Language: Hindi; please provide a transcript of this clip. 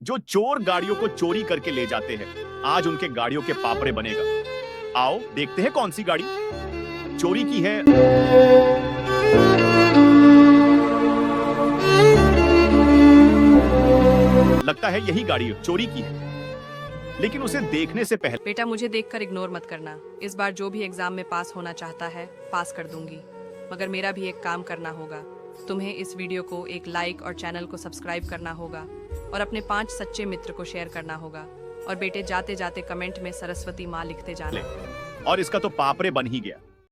जो चोर गाड़ियों को चोरी करके ले जाते हैं, आज उनके गाड़ियों के पापड़े बनेगा। आओ देखते हैं कौन सी गाड़ी चोरी की है। लगता है यही गाड़ी चोरी की है, लेकिन उसे देखने से पहले बेटा मुझे देखकर इग्नोर मत करना। इस बार जो भी एग्जाम में पास होना चाहता है पास कर दूंगी, मगर मेरा भी एक काम करना होगा। तुम्हें इस वीडियो को एक लाइक और चैनल को सब्सक्राइब करना होगा और अपने 5 सच्चे मित्र को शेयर करना होगा। और बेटे जाते जाते कमेंट में सरस्वती माँ लिखते जाना। और इसका तो पापड़े बन ही गया।